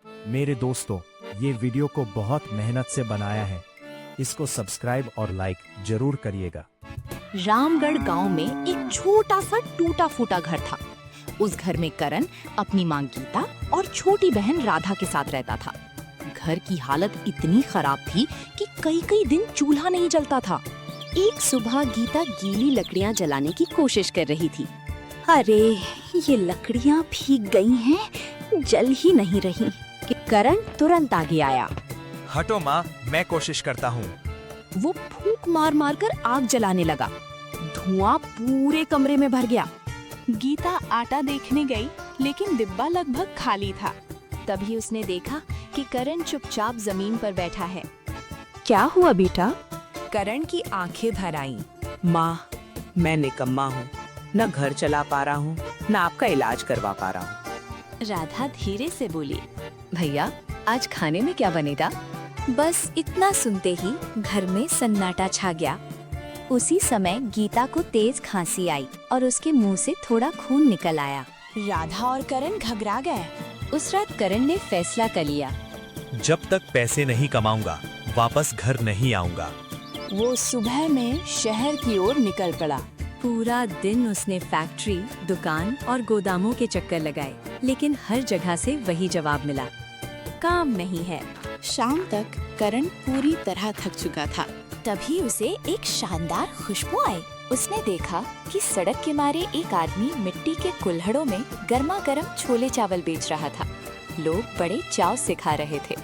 मेरे दोस्तों, ये वीडियो को बहुत मेहनत से बनाया है। इसको सब्सक्राइब और लाइक जरूर करिएगा। रामगढ़ गांव में एक छोटा सा टूटा फूटा घर था। उस घर में करण अपनी मां गीता और छोटी बहन राधा के साथ रहता था। घर की हालत इतनी खराब थी कि कई कई दिन चूल्हा नहीं जलता था। एक सुबह गीता गीली लकड़ियां जलाने की कोशिश कर रही थी। अरे, ये लकड़ियां भीग गई हैं, जल ही नहीं रही कि करण तुरंत आगे आया। हटो माँ, मैं कोशिश करता हूँ। वो फूंक मार मार कर आग जलाने लगा। धुआं पूरे कमरे में भर गया। गीता आटा देखने गई, लेकिन डिब्बा लगभग खाली था। तभी उसने देखा कि करण चुपचाप जमीन पर बैठा है। क्या हुआ बेटा? करण की आंखें भर आईं। माँ, मैं निकम्मा हूँ, न घर चला पा रहा हूँ, न आपका इलाज करवा पा रहा हूँ। राधा धीरे से बोली, भैया, आज खाने में क्या बनेगा? बस इतना सुनते ही घर में सन्नाटा छा गया। उसी समय गीता को तेज खांसी आई और उसके मुंह से थोड़ा खून निकल आया। राधा और करण घबरा गए। उस रात करण ने फैसला कर लिया, जब तक पैसे नहीं कमाऊंगा, वापस घर नहीं आऊंगा। वो सुबह में शहर की ओर निकल पड़ा। पूरा दिन उसने फैक्ट्री, दुकान और गोदामों के चक्कर लगाए, लेकिन हर जगह से वही जवाब मिला, काम नहीं है। शाम तक करण पूरी तरह थक चुका था। तभी उसे एक शानदार खुशबू आई। उसने देखा कि सड़क के किनारे एक आदमी मिट्टी के कुल्हड़ों में गर्मा गर्म छोले चावल बेच रहा था। लोग बड़े चाव से खा रहे थे।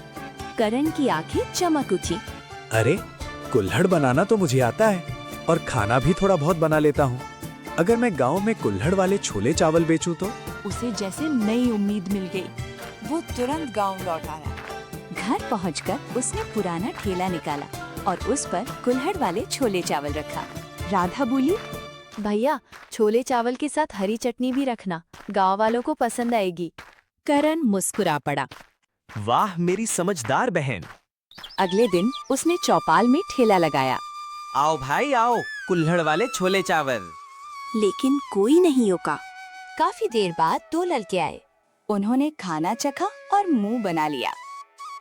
करण की आंखें चमक उठी। अरे, कुल्हड़ बनाना तो मुझे आता है और खाना भी थोड़ा बहुत बना लेता हूँ। अगर मैं गांव में कुल्हड़ वाले छोले चावल बेचूं तो? उसे जैसे नई उम्मीद मिल गई। वो तुरंत गांव लौट आया। घर पहुंचकर उसने पुराना ठेला निकाला और उस पर कुल्हड़ वाले छोले चावल रखा। राधा बोली, भैया, छोले चावल के साथ हरी चटनी भी रखना, गांव वालों को पसंद आएगी। करण मुस्कुरा पड़ा। वाह, मेरी समझदार बहन। अगले दिन उसने चौपाल में ठेला लगाया। आओ भाई आओ, कुल्हड़ वाले छोले चावल। लेकिन कोई नहीं रुका। काफी देर बाद 2 लड़के आए। उन्होंने खाना चखा और मुंह बना लिया।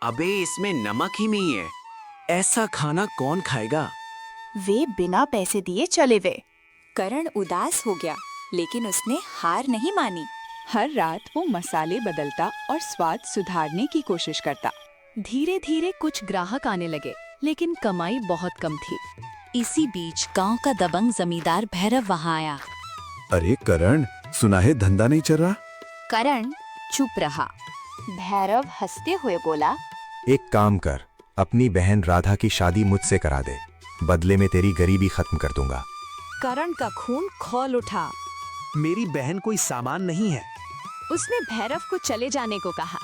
अबे, इसमें नमक ही नहीं है। ऐसा खाना कौन खाएगा? वे बिना पैसे दिए चले गए। करण उदास हो गया, लेकिन उसने हार नहीं मानी। हर रात वो मसाले बदलता और स्वाद सुधारने की कोशिश करता। धीरे धीरे कुछ ग्राहक आने लगे, लेकिन कमाई बहुत कम थी। इसी बीच गांव का दबंग जमींदार भैरव वहां आया। अरे करण, सुना है धंधा नहीं चल रहा? करण चुप रहा। भैरव हंसते हुए बोला, एक काम कर, अपनी बहन राधा की शादी मुझसे करा दे, बदले में तेरी गरीबी खत्म कर दूंगा। करण का खून खौल उठा। मेरी बहन कोई सामान नहीं है। उसने भैरव को चले जाने को कहा।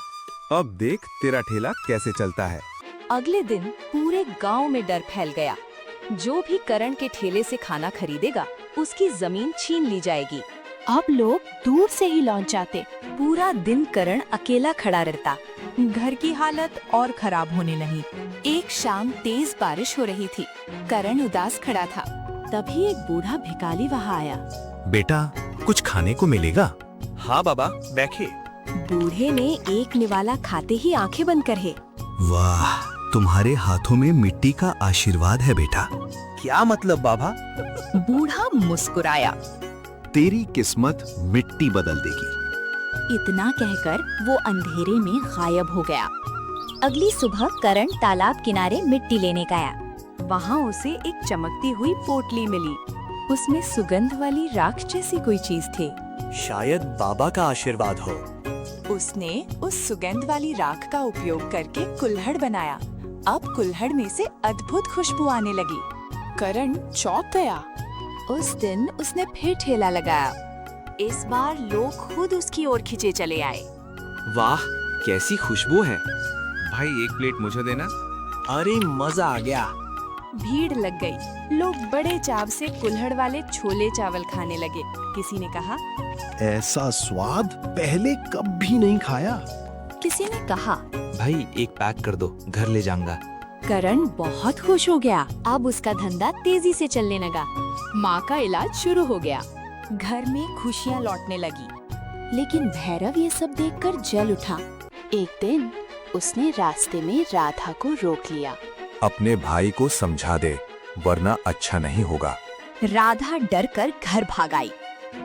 अब देख तेरा ठेला कैसे चलता है। अगले दिन पूरे गांव में डर फैल गया। जो भी करण के ठेले से खाना खरीदेगा, उसकी जमीन छीन ली जाएगी। अब लोग दूर से ही लौट जाते। पूरा दिन करण अकेला खड़ा रहता। घर की हालत और खराब होने लगी। एक शाम तेज बारिश हो रही थी। करण उदास खड़ा था। तभी एक बूढ़ा भिखारी वहां आया। बेटा, कुछ खाने को मिलेगा? हाँ बाबा, बैठिए। बूढ़े ने एक निवाला खाते ही आंखें बंद करे। वाह, तुम्हारे हाथों में मिट्टी का आशीर्वाद है बेटा। क्या मतलब बाबा? बूढ़ा मुस्कुराया। तेरी किस्मत मिट्टी बदल देगी। इतना कहकर वो अंधेरे में गायब हो गया। अगली सुबह करण तालाब किनारे मिट्टी लेने गया। वहाँ उसे एक चमकती हुई पोटली मिली। उसमें सुगंध वाली राख जैसी कोई चीज थी। शायद बाबा का आशीर्वाद हो। उसने उस सुगंध वाली राख का उपयोग करके कुल्हड़ बनाया। अब कुल्हड़ में से अद्भुत खुशबू आने लगी। करण चौंक गया। उस दिन उसने फिर ठेला लगाया। इस बार लोग खुद उसकी ओर खींचे चले आए। वाह, कैसी खुशबू है। भाई, एक प्लेट मुझे देना। अरे, मजा आ गया। भीड़ लग गई। लोग बड़े चाव से कुल्हड़ वाले छोले चावल खाने लगे। किसी ने कहा, ऐसा स्वाद पहले कभी नहीं खाया। किसी ने कहा, भाई एक पैक कर दो, घर ले जाऊंगा। करण बहुत खुश हो गया। अब उसका धंधा तेजी से चलने लगा। माँ का इलाज शुरू हो गया। घर में खुशियाँ लौटने लगी। लेकिन भैरव ये सब देखकर जल उठा। एक दिन उसने रास्ते में राधा को रोक लिया। अपने भाई को समझा दे, वरना अच्छा नहीं होगा। राधा डर कर घर भाग आई।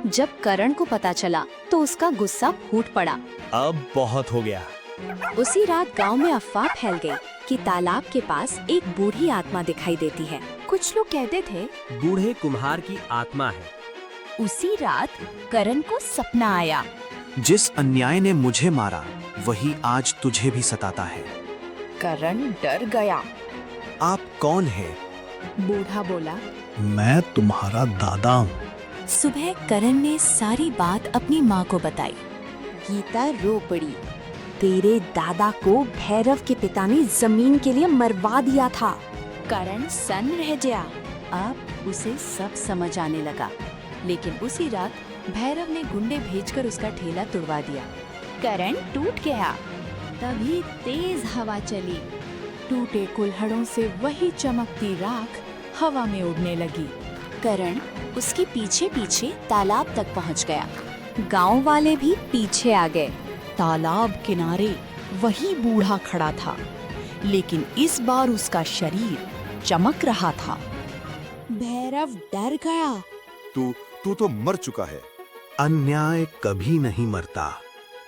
जब करण को पता चला तो उसका गुस्सा फूट पड़ा। अब बहुत हो गया। उसी रात गांव में अफवाह फैल गई कि तालाब के पास एक बूढ़ी आत्मा दिखाई देती है। कुछ लोग कहते थे बूढ़े कुम्हार की आत्मा है। उसी रात करण को सपना आया। जिस अन्याय ने मुझे मारा वही आज तुझे भी सताता है। करण डर गया। आप कौन है? बूढ़ा बोला, मैं तुम्हारा दादा हूँ। सुबह करण ने सारी बात अपनी माँ को बताई। गीता रो पड़ी। तेरे दादा को भैरव के पिता ने जमीन के लिए मरवा दिया था। करण सन्न रह गया। अब उसे सब समझ आने लगा। लेकिन उसी रात भैरव ने गुंडे भेजकर उसका ठेला तुड़वा दिया। करण टूट गया। तभी तेज हवा चली। टूटे कुल्हड़ों से वही चमकती राख हवा में उड़ने लगी। करण उसके पीछे पीछे तालाब तक पहुंच गया। गांव वाले भी पीछे आ गए। तालाब किनारे वही बूढ़ा खड़ा था, लेकिन इस बार उसका शरीर चमक रहा था। भैरव डर गया। तू तो मर चुका है। अन्याय कभी नहीं मरता।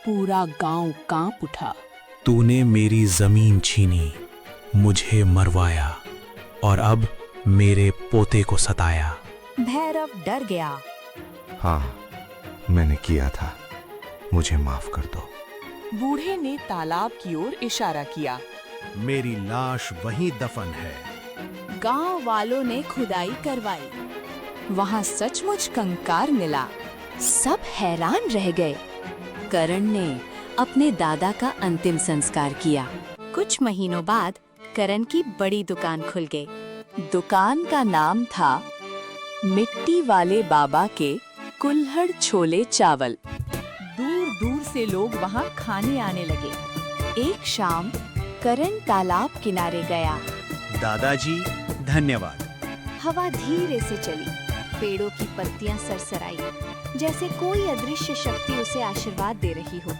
पूरा गांव कांप उठा। तूने मेरी जमीन छीनी, मुझे मरवाया और अब मेरे पोते को सताया। भैरव डर गया। हाँ, मैंने किया था, मुझे माफ कर दो। बूढ़े ने तालाब की ओर इशारा किया। मेरी लाश वहीं दफन है। गांव वालों ने खुदाई करवाई। वहाँ सचमुच कंकार मिला। सब हैरान रह गए। करण ने अपने दादा का अंतिम संस्कार किया। कुछ महीनों बाद करण की बड़ी दुकान खुल गई। दुकान का नाम था मिट्टी वाले बाबा के कुल्हड़ छोले चावल। दूर दूर से लोग वहाँ खाने आने लगे। एक शाम करण तालाब किनारे गया। दादाजी धन्यवाद। हवा धीरे से चली। पेड़ों की पत्तियां सरसराई, जैसे कोई अदृश्य शक्ति उसे आशीर्वाद दे रही हो।